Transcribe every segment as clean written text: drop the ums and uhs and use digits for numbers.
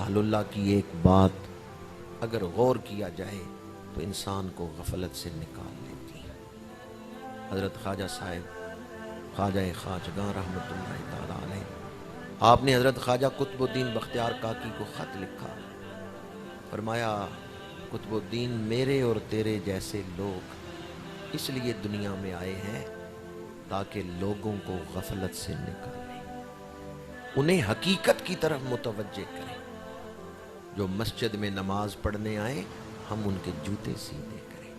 اہل اللہ کی ایک بات اگر غور کیا جائے تو انسان کو غفلت سے نکال لیتی ہے۔ حضرت خواجہ صاحب خواجہ خواجگاں رحمۃ اللہ تعالی علیہ، آپ نے حضرت خواجہ قطب الدین بختیار کاکی کو خط لکھا، فرمایا قطب الدین میرے اور تیرے جیسے لوگ اس لیے دنیا میں آئے ہیں تاکہ لوگوں کو غفلت سے نکالیں، انہیں حقیقت کی طرف متوجہ کریں۔ جو مسجد میں نماز پڑھنے آئے ہم ان کے جوتے سیدھے کریں،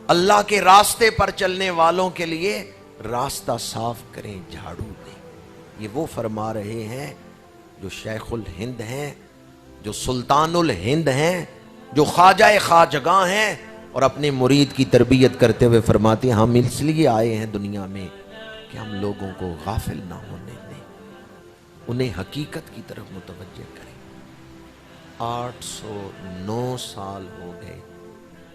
اللہ کے راستے پر چلنے والوں کے لیے راستہ صاف کریں، جھاڑو دیں۔ یہ وہ فرما رہے ہیں جو شیخ الہند ہیں، جو سلطان الہند ہیں، جو خواجہ خواجگاں ہیں، اور اپنے مرید کی تربیت کرتے ہوئے فرماتے ہیں ہم اس لیے آئے ہیں دنیا میں کہ ہم لوگوں کو غافل نہ ہونے دیں، انہیں حقیقت کی طرف متوجہ کریں۔ 809 سال ہو گئے،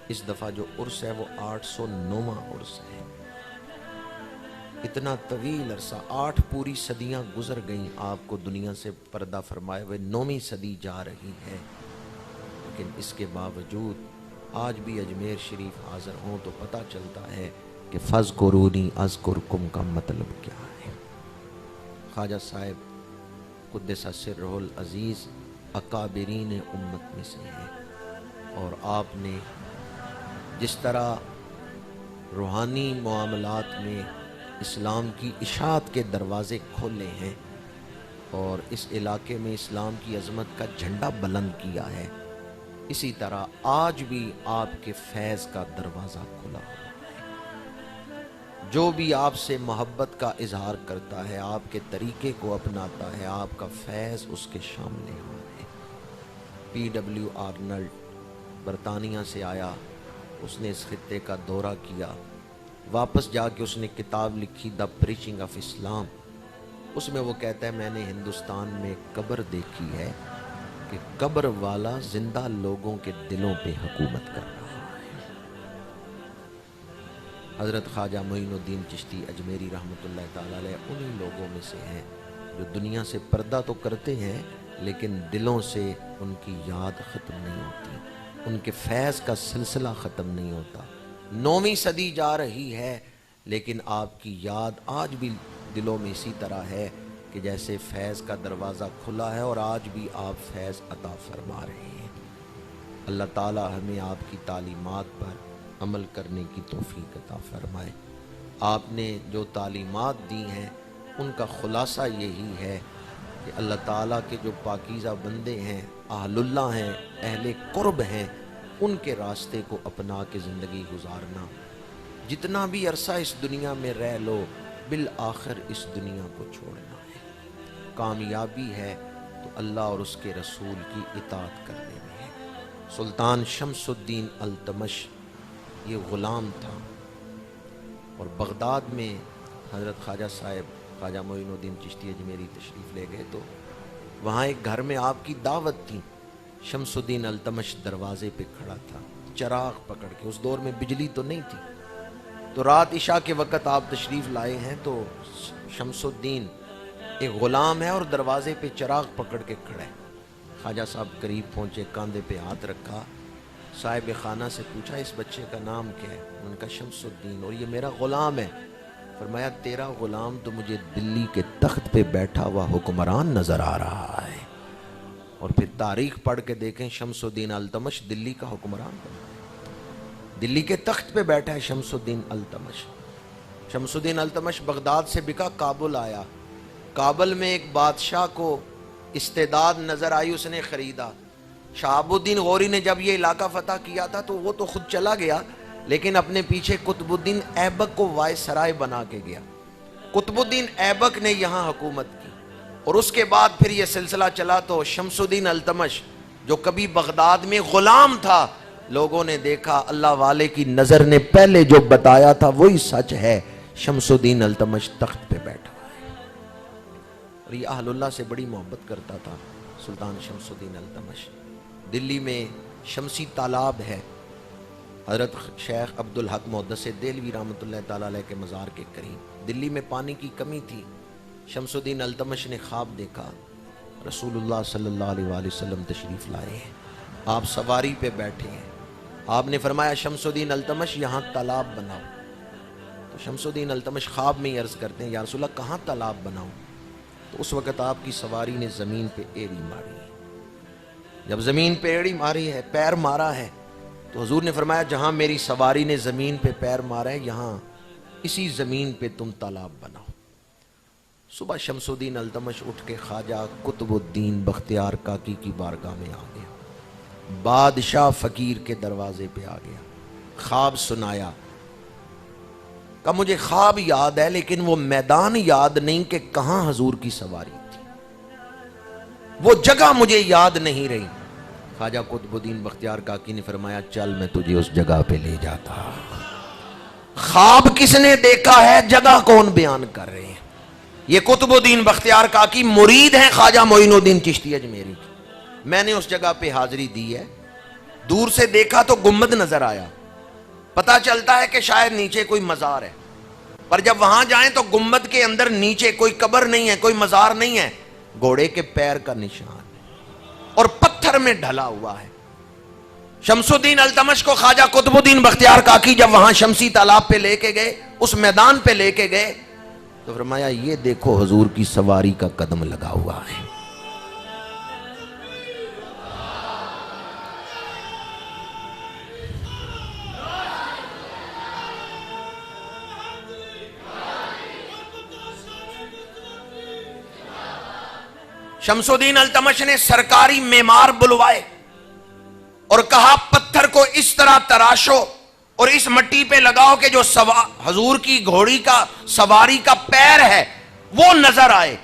اس دفعہ جو عرس ہے وہ 809واں عرس ہے۔ اتنا طویل عرصہ، 8 پوری صدیاں گزر گئیں آپ کو دنیا سے پردہ فرمائے ہوئے، 9ویں صدی جا رہی ہے، لیکن اس کے باوجود آج بھی اجمیر شریف حاضر ہوں تو پتہ چلتا ہے کہ فَاذْكُرُونِی أَذْكُرْكُمْ کا مطلب کیا ہے۔ خواجہ صاحب قدس سرہ العزیز اکابرین امت میں سے ہیں، اور آپ نے جس طرح روحانی معاملات میں اسلام کی اشاعت کے دروازے کھولے ہیں اور اس علاقے میں اسلام کی عظمت کا جھنڈا بلند کیا ہے، اسی طرح آج بھی آپ کے فیض کا دروازہ کھلا ہوا ہے۔ جو بھی آپ سے محبت کا اظہار کرتا ہے، آپ کے طریقے کو اپناتا ہے، آپ کا فیض اس کے سامنے ہے۔ PW آرنلڈ برطانیہ سے آیا، اس نے اس خطے کا دورہ کیا، واپس جا کے اس نے کتاب لکھی دا پریچنگ آف اسلام۔ اس میں وہ کہتا ہے میں نے ہندوستان میں قبر دیکھی ہے کہ قبر والا زندہ لوگوں کے دلوں پہ حکومت کر رہا ہے۔ حضرت خواجہ معین الدین چشتی اجمیری رحمۃ اللہ تعالی علیہ انہی لوگوں میں سے ہیں جو دنیا سے پردہ تو کرتے ہیں لیکن دلوں سے ان کی یاد ختم نہیں ہوتی، ان کے فیض کا سلسلہ ختم نہیں ہوتا۔ 9ویں صدی جا رہی ہے لیکن آپ کی یاد آج بھی دلوں میں اسی طرح ہے کہ جیسے فیض کا دروازہ کھلا ہے، اور آج بھی آپ فیض عطا فرما رہے ہیں۔ اللہ تعالی ہمیں آپ کی تعلیمات پر عمل کرنے کی توفیق عطا فرمائے۔ آپ نے جو تعلیمات دی ہیں ان کا خلاصہ یہی ہے کہ اللہ تعالیٰ کے جو پاکیزہ بندے ہیں، اہل اللہ ہیں، اہل قرب ہیں، ان کے راستے کو اپنا کے زندگی گزارنا۔ جتنا بھی عرصہ اس دنیا میں رہ لو، بالآخر اس دنیا کو چھوڑنا ہے۔ کامیابی ہے تو اللہ اور اس کے رسول کی اطاعت کرنے میں ہے۔ سلطان شمس الدین التمش یہ غلام تھا، اور بغداد میں حضرت خواجہ صاحب خواجہ معین الدین چشتی اجمیری تشریف لے گئے تو وہاں ایک گھر میں آپ کی دعوت تھی۔ شمس الدین التمش دروازے پہ کھڑا تھا چراغ پکڑ کے، اس دور میں بجلی تو نہیں تھی، تو رات عشاء کے وقت آپ تشریف لائے ہیں تو شمس الدین ایک غلام ہے اور دروازے پہ چراغ پکڑ کے کھڑا ہے۔ خواجہ صاحب قریب پہنچے، کاندھے پہ ہاتھ رکھا، صاحب خانہ سے پوچھا اس بچے کا نام کیا ہے؟ ان کا شمس الدین، اور یہ میرا غلام ہے۔ فرمایا تیرا غلام تو مجھے دلی کے تخت پہ بیٹھا ہوا حکمران نظر آ رہا ہے، اور پھر تاریخ پڑھ کے دیکھیں شمس الدین التمش دلی کا حکمران بنا ہے، دلی کے تخت پہ بیٹھا ہے شمس الدین التمش۔ شمس الدین التمش بغداد سے بکا کابل آیا، کابل میں ایک بادشاہ کو استعداد نظر آئی، اس نے خریدا۔ شہاب الدین غوری نے جب یہ علاقہ فتح کیا تھا تو وہ تو خود چلا گیا، لیکن اپنے پیچھے قطب الدین ایبک کو وائس سرائے بنا کے گیا۔ قطب الدین ایبک نے یہاں حکومت کی، اور اس کے بعد پھر یہ سلسلہ چلا تو شمس الدین التمش جو کبھی بغداد میں غلام تھا، لوگوں نے دیکھا اللہ والے کی نظر نے پہلے جو بتایا تھا وہی سچ ہے، شمس الدین التمش تخت پہ بیٹھا ہے۔ اور یہ اہل اللہ سے بڑی محبت کرتا تھا سلطان شمس الدین التمش۔ دلی میں شمسی تالاب ہے، حضرت شیخ عبدالحق محدث دہلوی رحمۃ اللہ تعالیٰ علیہ کے مزار کے قریب۔ دلی میں پانی کی کمی تھی، شمس الدین التمش نے خواب دیکھا، رسول اللہ صلی اللہ علیہ وآلہ وسلم تشریف لائے ہیں، آپ سواری پہ بیٹھے ہیں، آپ نے فرمایا شمس الدین التمش یہاں تالاب بناؤ۔ تو شمس الدین التمش خواب میں ہی عرض کرتے ہیں یا رسول اللہ کہاں تالاب بناؤں؟ تو اس وقت آپ کی سواری نے زمین پہ ایڑی ماری ہے۔ جب زمین پہ ایڑی ماری ہے، پیر مارا ہے، تو حضور نے فرمایا جہاں میری سواری نے زمین پہ پیر مارا ہے یہاں اسی زمین پہ تم تالاب بناؤ۔ صبح شمس الدین التمش اٹھ کے خواجہ قطب الدین بختیار کاکی کی بارگاہ میں آ گیا، بادشاہ فقیر کے دروازے پہ آ گیا، خواب سنایا، کہ مجھے خواب یاد ہے لیکن وہ میدان یاد نہیں کہ کہاں حضور کی سواری تھی، وہ جگہ مجھے یاد نہیں رہی۔ خواجہ قطب الدین بختیار کاکی نے فرمایا چل میں تجھے اس جگہ پہ لے جاتا۔ خواب کس نے دیکھا ہے، جگہ کون بیان کر رہے ہیں؟ یہ قطب الدین بختیار کاکی مرید ہیں خواجہ معین الدین چشتی اجمیری کی۔ میں نے اس جگہ پہ حاضری دی ہے، دور سے دیکھا تو گنبد نظر آیا، پتا چلتا ہے کہ شاید نیچے کوئی مزار ہے، پر جب وہاں جائیں تو گنبد کے اندر نیچے کوئی قبر نہیں ہے، کوئی مزار نہیں ہے، گھوڑے کے پیر کا نشان اور پتھر میں ڈھلا ہوا ہے۔ شمس الدین التمش کو خواجہ قطب الدین بختیار کاکی جب وہاں شمسی تالاب پہ لے کے گئے، اس میدان پہ لے کے گئے، تو فرمایا یہ دیکھو حضور کی سواری کا قدم لگا ہوا ہے۔ شمس الدین التمش نے سرکاری معمار بلوائے اور کہا پتھر کو اس طرح تراشو اور اس مٹی پہ لگاؤ کہ جو حضور کی گھوڑی کا سواری کا پیر ہے وہ نظر آئے،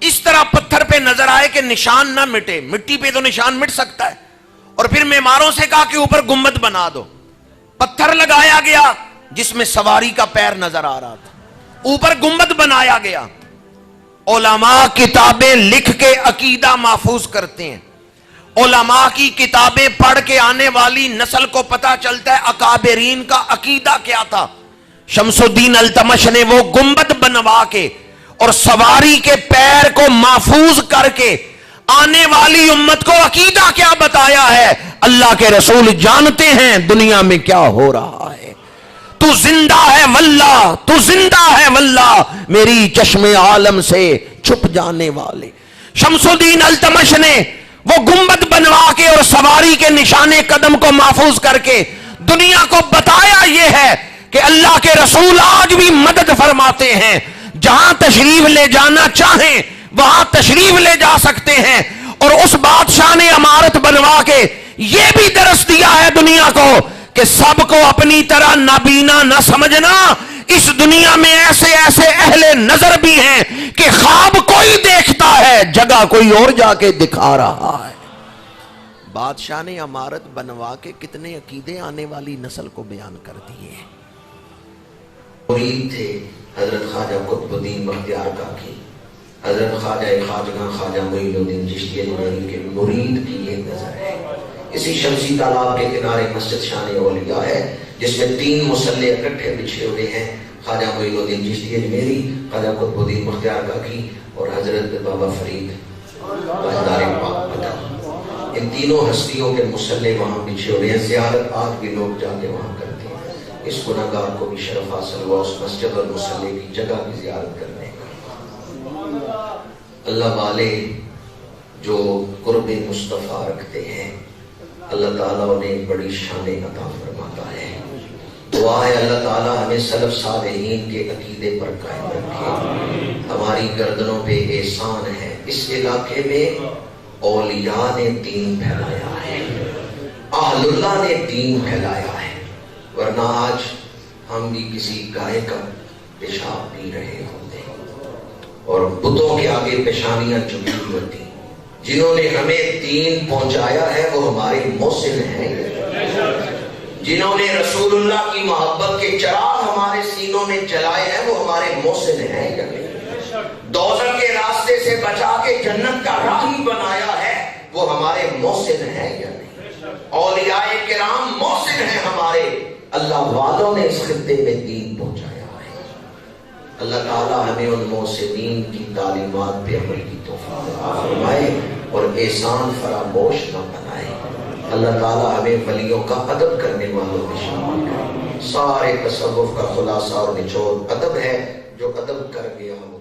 اس طرح پتھر پہ نظر آئے کہ نشان نہ مٹے، مٹی پہ تو نشان مٹ سکتا ہے۔ اور پھر معماروں سے کہا کہ اوپر گنبد بنا دو، پتھر لگایا گیا جس میں سواری کا پیر نظر آ رہا تھا، اوپر گنبد بنایا گیا۔ علماء کتابیں لکھ کے عقیدہ محفوظ کرتے ہیں، علماء کی کتابیں پڑھ کے آنے والی نسل کو پتا چلتا ہے اکابرین کا عقیدہ کیا تھا۔ شمس الدین التمش نے وہ گنبد بنوا کے اور سواری کے پیر کو محفوظ کر کے آنے والی امت کو عقیدہ کیا بتایا ہے۔ اللہ کے رسول جانتے ہیں دنیا میں کیا ہو رہا ہے، تو زندہ ہے واللہ، تو زندہ ہے واللہ، میری چشم عالم سے چھپ جانے والے۔ شمس الدین التمش نے وہ گنبد بنوا کے اور سواری کے نشانے قدم کو محفوظ کر کے دنیا کو بتایا یہ ہے کہ اللہ کے رسول آج بھی مدد فرماتے ہیں، جہاں تشریف لے جانا چاہیں وہاں تشریف لے جا سکتے ہیں۔ اور اس بادشاہ نے عمارت بنوا کے یہ بھی درس دیا ہے دنیا کو کہ سب کو اپنی طرح نابینا نہ سمجھنا، اس دنیا میں ایسے ایسے اہل نظر بھی ہیں کہ خواب کوئی دیکھتا ہے، جگہ کوئی اور جا کے دکھا رہا ہے۔ بادشاہ نے عمارت بنوا کے کتنے عقیدے آنے والی نسل کو بیان کر دیے۔ مرید تھے حضرت خواجہ قطب الدین بختیار کاکی، حضرت خواجہ خواجہ خواجہ معین الدین چشتی اجمیری کے مرید کی یہ نظر ہے۔ اسی شمسی تالاب کے کنارے مسجد شان اولیاء ہے جس میں 3 مصلے اکٹھے بچھے ہوئے ہیں، خواجہ معین الدین چشتی اجمیری، خواجہ قطب الدین بختیار کاکی اور حضرت بابا فرید تاجدار پاک مدد۔ ان تینوں ہستیوں کے مصلے وہاں بچھے ہوئے ہیں، زیارت آج بھی لوگ جا کے وہاں کرتے ہیں۔ اس گناہگار کو بھی شرف حاصل ہوا اس مسجد اور مصلے کی جگہ کی زیارت کرنے کا۔ اللہ والے جو قرب مصطفیٰ رکھتے ہیں اللہ تعالیٰ انہیں بڑی شان عطا فرماتا ہے۔ دعا ہے اللہ تعالیٰ ہمیں سلف صالحین کے عقیدے پر قائم رکھے۔ ہماری گردنوں پہ احسان ہے، اس علاقے میں اولیاء نے دین پھیلایا ہے، اہل اللہ نے دین پھیلایا ہے، ورنہ آج ہم بھی کسی گائے کا پیشاب پی رہے ہوتے اور بتوں کے آگے پیشانیاں جھکی ہوتی۔ جنہوں نے ہمیں دین پہنچایا ہے وہ ہمارے محسن ہیں، جنہوں نے رسول اللہ کی محبت کے چراغ ہمارے سینوں میں جلائے ہیں وہ ہمارے محسن ہیں یا نہیں؟ دوزخ کے راستے سے بچا کے جنت کا راہی بنایا ہے وہ ہمارے محسن ہیں یا نہیں؟ اولیاء کرام محسن ہیں ہمارے، اللہ والوں نے اس خطے میں دین پہنچایا ہے۔ اللہ تعالیٰ ہمیں ان محسنین کی تعلیمات پہ عمل کی توفیق عطا فرمائے اور احسان فراموش نہ بنائے۔ اللہ تعالیٰ ہمیں ولیوں کا ادب کرنے والوں میں شامل کرے۔ سارے تصوف کا خلاصہ اور نچوڑ ادب ہے، جو ادب کر گیا وہ